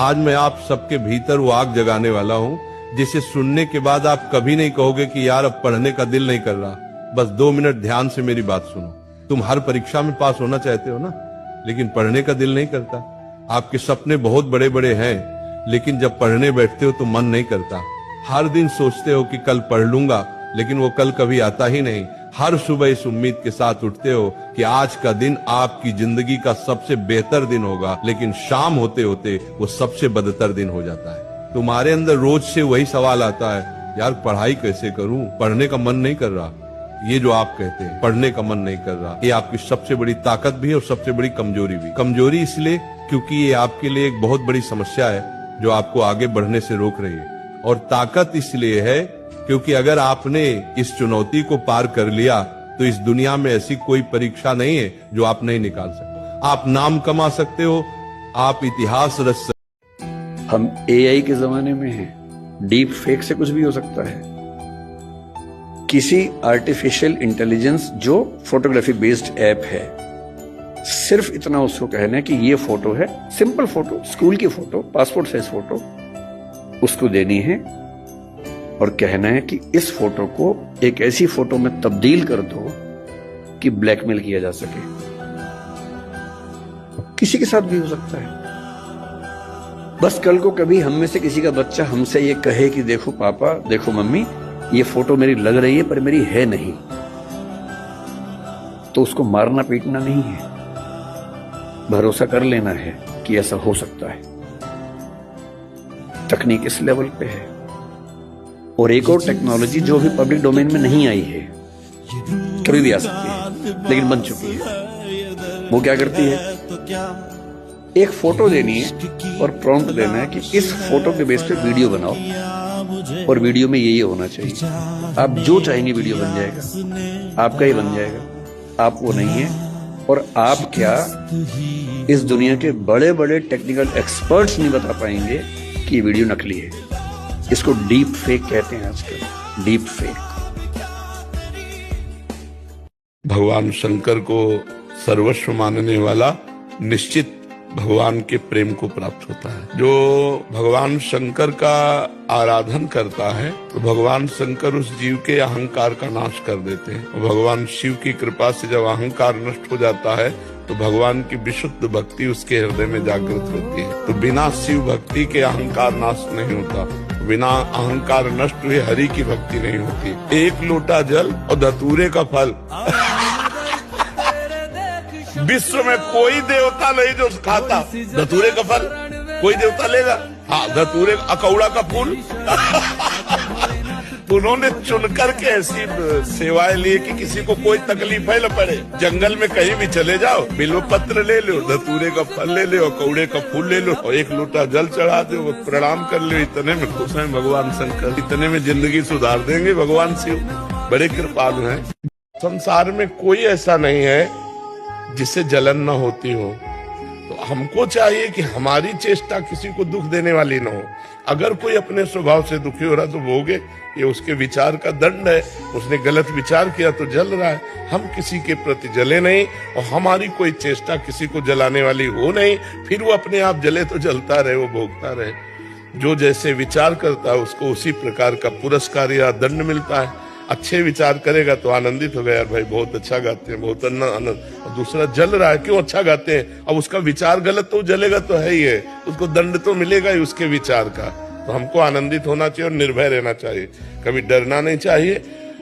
आज मैं आप सबके भीतर वो आग जगाने वाला हूँ जिसे सुनने के बाद आप कभी नहीं कहोगे कि यार अब पढ़ने का दिल नहीं कर रहा। बस 2 मिनट ध्यान से मेरी बात सुनो। तुम हर परीक्षा में पास होना चाहते हो ना, लेकिन पढ़ने का दिल नहीं करता। आपके सपने बहुत बड़े बड़े हैं, लेकिन जब पढ़ने बैठते हो तो मन नहीं करता। हर दिन सोचते हो कि कल पढ़ लूंगा, लेकिन वो कल कभी आता ही नहीं। हर सुबह इस उम्मीद के साथ उठते हो कि आज का दिन आपकी जिंदगी का सबसे बेहतर दिन होगा, लेकिन शाम होते होते वो सबसे बदतर दिन हो जाता है। तुम्हारे अंदर रोज से वही सवाल आता है, यार पढ़ाई कैसे करूं, पढ़ने का मन नहीं कर रहा। ये जो आप कहते हैं पढ़ने का मन नहीं कर रहा, ये आपकी सबसे बड़ी ताकत भी है और सबसे बड़ी कमजोरी भी। कमजोरी इसलिए क्योंकि ये आपके लिए एक बहुत बड़ी समस्या है जो आपको आगे बढ़ने से रोक रही है, और ताकत इसलिए है क्योंकि अगर आपने इस चुनौती को पार कर लिया तो इस दुनिया में ऐसी कोई परीक्षा नहीं है जो आप नहीं निकाल सकते। आप नाम कमा सकते हो, आप इतिहास रच सकते हो। हम एआई के जमाने में हैं, डीप फेक से कुछ भी हो सकता है। किसी आर्टिफिशियल इंटेलिजेंस जो फोटोग्राफी बेस्ड ऐप है, सिर्फ इतना उसको कहना है कि ये फोटो है, सिंपल फोटो, स्कूल की फोटो, पासपोर्ट साइज फोटो उसको देनी है और कहना है कि इस फोटो को एक ऐसी फोटो में तब्दील कर दो कि ब्लैकमेल किया जा सके। किसी के साथ भी हो सकता है। बस कल को कभी हम में से किसी का बच्चा हमसे ये कहे कि देखो पापा, देखो मम्मी, ये फोटो मेरी लग रही है पर मेरी है नहीं, तो उसको मारना पीटना नहीं है, भरोसा कर लेना है कि ऐसा हो सकता है। तकनीक इस लेवल पे है। और एक और टेक्नोलॉजी जो भी पब्लिक डोमेन में नहीं आई है, कभी भी आ सकती है लेकिन बन चुकी है। वो क्या करती है, एक फोटो देनी है और प्रॉम्प्ट देना है कि इस फोटो के बेस पे वीडियो बनाओ और वीडियो में ये होना चाहिए। आप जो चाहेंगे वीडियो बन जाएगा, आपका ही बन जाएगा। आप वो नहीं है। और आप क्या इस दुनिया के बड़े बड़े टेक्निकल एक्सपर्ट्स नहीं बता पाएंगे कि ये वीडियो नकली है। इसको डीप फेक कहते हैं आजकल, डीप फेक। भगवान शंकर को सर्वस्व मानने वाला निश्चित भगवान के प्रेम को प्राप्त होता है। जो भगवान शंकर का आराधन करता है तो भगवान शंकर उस जीव के अहंकार का नाश कर देते हैं। और भगवान शिव की कृपा से जब अहंकार नष्ट हो जाता है तो भगवान की विशुद्ध भक्ति उसके हृदय में जागृत होती है। तो बिना शिव भक्ति के अहंकार नाश नहीं होता, बिना अहंकार नष्ट हुए हरि की भक्ति नहीं होती। एक लोटा जल और धतूरे का फल विश्व में कोई देवता नहीं जो खाता धतूरे का फल। कोई देवता लेगा? हाँ, धतूरे अकौड़ा का फूल उन्होंने चुनकर के ऐसी सेवाएं ली कि किसी को कोई तकलीफ है न पड़े। जंगल में कहीं भी चले जाओ, बिल्व पत्र ले लो, धतूरे का फल ले लो, कौड़े का फूल ले लो और एक लोटा जल चढ़ा दो, प्रणाम कर लो। इतने में खुश हैं भगवान शंकर, इतने में जिंदगी सुधार देंगे भगवान शिव। बड़े कृपालु हैं। संसार में कोई ऐसा नहीं है जिससे जलन न होती हो। तो हमको चाहिए कि हमारी चेष्टा किसी को दुख देने वाली न हो। अगर कोई अपने स्वभाव से दुखी हो रहा तो भोगे, ये उसके विचार का दंड है। उसने गलत विचार किया तो जल रहा है। हम किसी के प्रति जले नहीं और हमारी कोई चेष्टा किसी को जलाने वाली हो नहीं। फिर वो अपने आप जले तो जलता रहे, वो भोगता रहे। जो जैसे विचार करता है उसको उसी प्रकार का पुरस्कार या दंड मिलता है। अच्छे विचार करेगा तो आनंदित हो गया, यार भाई बहुत अच्छा गाते हैं, बहुत आनंद। और दूसरा जल रहा है, क्यों अच्छा गाते हैं, अब उसका विचार गलत तो जलेगा तो है ही है, उसको दंड तो मिलेगा ही उसके विचार का। तो हमको आनंदित होना चाहिए और निर्भय रहना चाहिए। कभी डरना नहीं चाहिए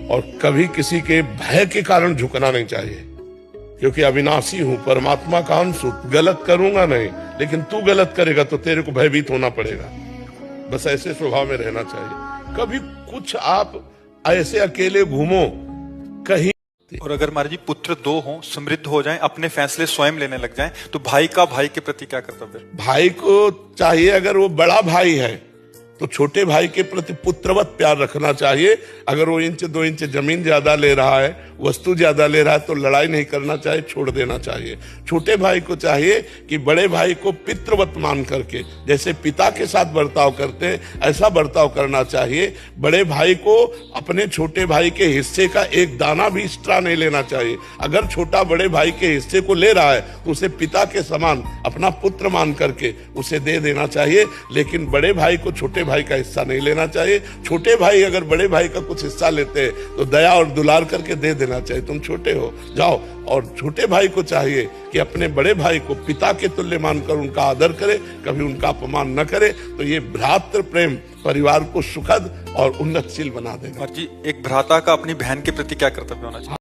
और कभी किसी के भय के कारण झुकना नहीं चाहिए, क्योंकि अविनाशी हूं, परमात्मा का अंश हूं। गलत करूंगा नहीं, लेकिन तू गलत करेगा तो तेरे को भयभीत होना पड़ेगा। बस ऐसे स्वभाव में रहना चाहिए। कभी कुछ आप ऐसे अकेले घूमो कहीं। और अगर हमारे जी पुत्र 2 हों, समृद्ध हो जाएं, अपने फैसले स्वयं लेने लग जाएं, तो भाई का भाई के प्रति क्या कर्तव्य? भाई को चाहिए, अगर वो बड़ा भाई है तो छोटे भाई के प्रति पुत्रवत प्यार रखना चाहिए। अगर वो 1-2 इंच जमीन ज्यादा ले रहा है, वस्तु ज्यादा ले रहा है, तो लड़ाई नहीं करना चाहिए, छोड़ देना चाहिए। छोटे भाई को चाहिए कि बड़े भाई को पितृवत मान करके, जैसे पिता के साथ बर्ताव करते हैं, ऐसा बर्ताव करना चाहिए। बड़े भाई को अपने छोटे भाई के हिस्से का एक दाना भी एक्स्ट्रा नहीं लेना चाहिए। अगर छोटा बड़े भाई के हिस्से को ले रहा है तो उसे पिता के समान अपना पुत्र मान करके उसे दे देना चाहिए, लेकिन बड़े भाई को छोटे भाई का हिस्सा नहीं लेना चाहिए। छोटे भाई अगर बड़े भाई का कुछ हिस्सा लेते हैं तो दया और दुलार करके दे देना चाहिए, तुम छोटे हो जाओ। और छोटे भाई को चाहिए कि अपने बड़े भाई को पिता के तुल्य मानकर उनका आदर करे, कभी उनका अपमान न करे। तो ये भ्रातृ प्रेम परिवार को सुखद और उन्नतशील बना देगा। और जी, एक भ्राता का अपनी बहन के प्रति क्या कर्तव्य होना चाहिए?